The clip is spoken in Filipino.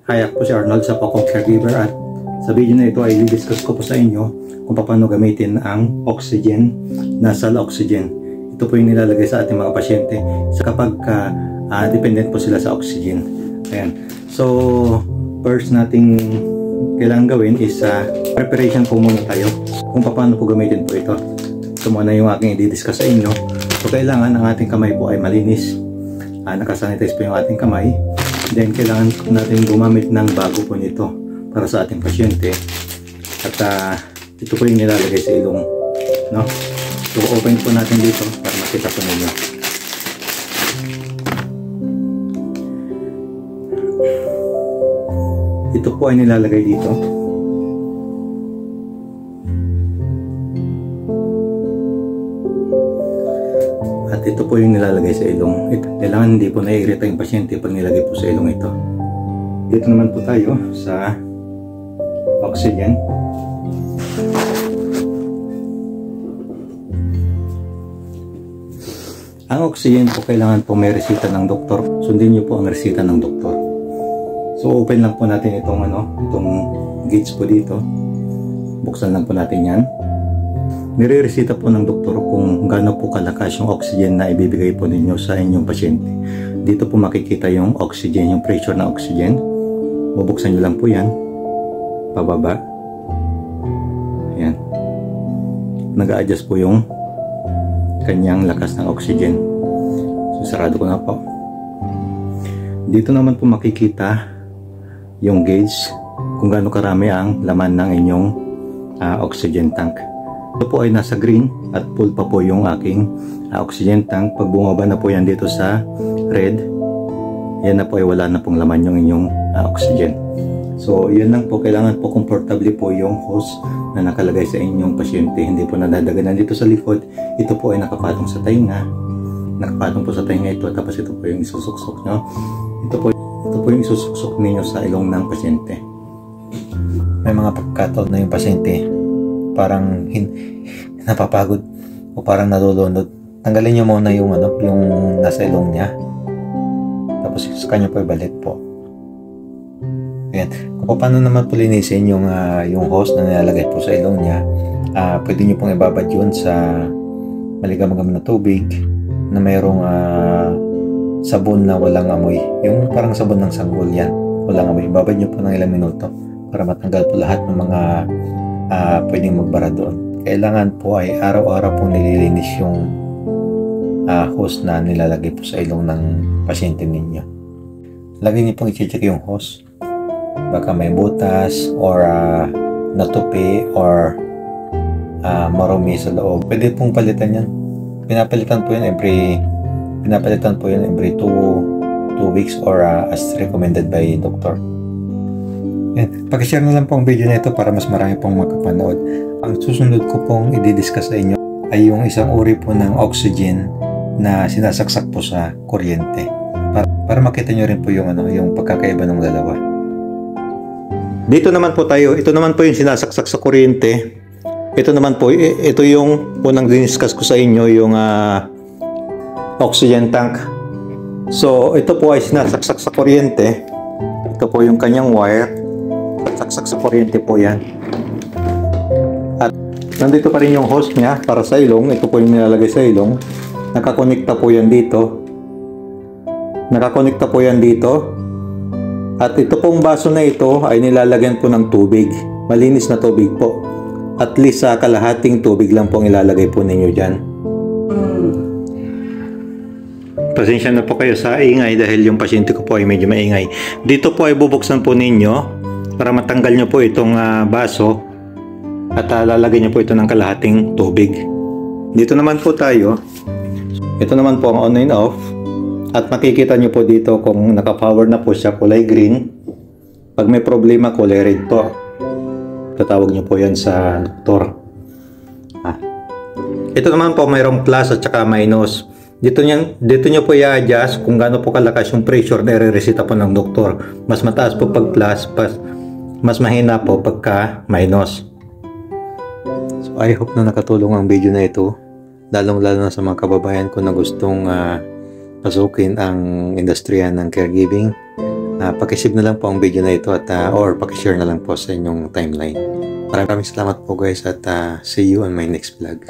Hi, ako po si Arnold sa Pokong Caregiver at sa video na ito ay i-discuss ko po sa inyo kung paano gamitin ang oxygen, nasal oxygen. Ito po yung nilalagay sa ating mga pasyente kapag dependent po sila sa oxygen. Ayan. So, first nating kailangan gawin is preparation po muna tayo kung paano po gamitin po ito. Ito muna yung aking i-discuss sa inyo. So, kailangan ang ating kamay po ay malinis. Nakasanitize po yung ating kamay. Then, kailangan natin gumamit ng bago po nito para sa ating pasyente. At ito po yung nilalagay sa ilong. No? So, open po natin dito para makita po ninyo. Ito po ay nilalagay dito. At ito po yung nilalagay sa ilong. Kailangan hindi po naiirita yung pasyente pag nilagay po sa ilong ito. Dito naman po tayo sa oxygen. Ang oxygen po kailangan po may resita ng doktor. Sundin niyo po ang resita ng doktor. So open lang po natin itong gauge po dito. Buksan lang po natin yan. Nire-resita po ng doktor kung gaano po kalakas yung oxygen na ibibigay po ninyo sa inyong pasyente. Dito po makikita yung oxygen, yung pressure na oxygen. Bubuksan nyo lang po yan. Pababa. Ayan. Nag-a-adjust po yung kanyang lakas ng oxygen. So, sarado ko na po. Dito naman po makikita yung gauge kung gaano karami ang laman ng inyong oxygen tank. Ito po ay nasa green at full pa po yung aking oxygen tank. Pag bumaba na po yan dito sa red, yan na po ay wala na pong laman yung inyong oxygen. So yun lang po, kailangan po comfortably po yung hose na nakalagay sa inyong pasyente. Hindi po nadadaganan dito sa likod. Ito po ay nakapatong sa tainga. Nakapatong po sa tainga ito, tapos ito po yung isusuksok nyo. Ito po yung isusuksok ninyo sa ilong ng pasyente. May mga pagkataon na yung pasyente parang napapagod o parang nalulunod. Tanggalin niyo muna yung yung nasa ilong niya. Tapos sa kanya po ibalik po. Ayan. Kung paano naman po linisin yung hose na nilalagay po sa ilong niya, pwede niyo pong ibabad yun sa maligam-gam na tubig na mayroong sabon na walang amoy. Yung parang sabon ng sanggol yan. Walang amoy. Ibabad niyo po ng ilang minuto para matanggal po lahat ng mga pwedeng magbara doon. Kailangan po ay araw-araw po nililinis yung hose na nilalagay po sa ilong ng pasyente ninyo. Lagi niyo pong i-check yung hose. Baka may butas or natupi or marumi sa loob. Pwede pong palitan yan. Pinapalitan po yan every 2 weeks or as recommended by doctor. Pag-share na lang po ang video na ito para mas marami pong makapanood. Ang susunod ko pong i-discuss sa inyo ay yung isang uri po ng oxygen na sinasaksak po sa kuryente. Para makita nyo rin po yung pagkakaiba ng dalawa. Dito naman po tayo. Ito naman po yung sinasaksak sa kuryente. Ito naman po, ito yung unang diniscuss ko sa inyo, yung oxygen tank. So, ito po ay sinasaksak sa kuryente. Ito po yung kanyang wire. Saksak sa kuryente po yan. At nandito pa rin yung hose niya para sa ilong. Ito po yung nilalagay sa ilong. Nakakonekta po yan dito. Nakakonekta po yan dito. At ito pong baso na ito ay nilalagyan po ng tubig. Malinis na tubig po. At least kalahating tubig lang po ang ilalagay po ninyo dyan. Pasensya na po kayo sa ingay dahil yung pasyente ko po ay medyo maingay. Dito po ay bubuksan po ninyo para matanggal nyo po itong baso at lalagyan nyo po ito ng kalahating tubig. Dito naman po tayo. Ito naman po ang on and off. At makikita nyo po dito kung naka-power na po siya, kulay green. Pag may problema, kulay red po. Tatawag nyo po yan sa doktor. Ito naman po mayroong plus at saka minus. Dito nyo po i-adjust kung gaano po kalakas yung pressure na i-resita po ng doktor. Mas mataas po pag plus, mas mahina po pagka minus. So I hope na nakatulong ang video na ito. Lalong-lalo na sa mga kababayan ko na gustong pasukin ang industriya ng caregiving. Pakisave na lang po ang video na ito at or pakishare na lang po sa inyong timeline. Maraming salamat po guys at see you on my next vlog.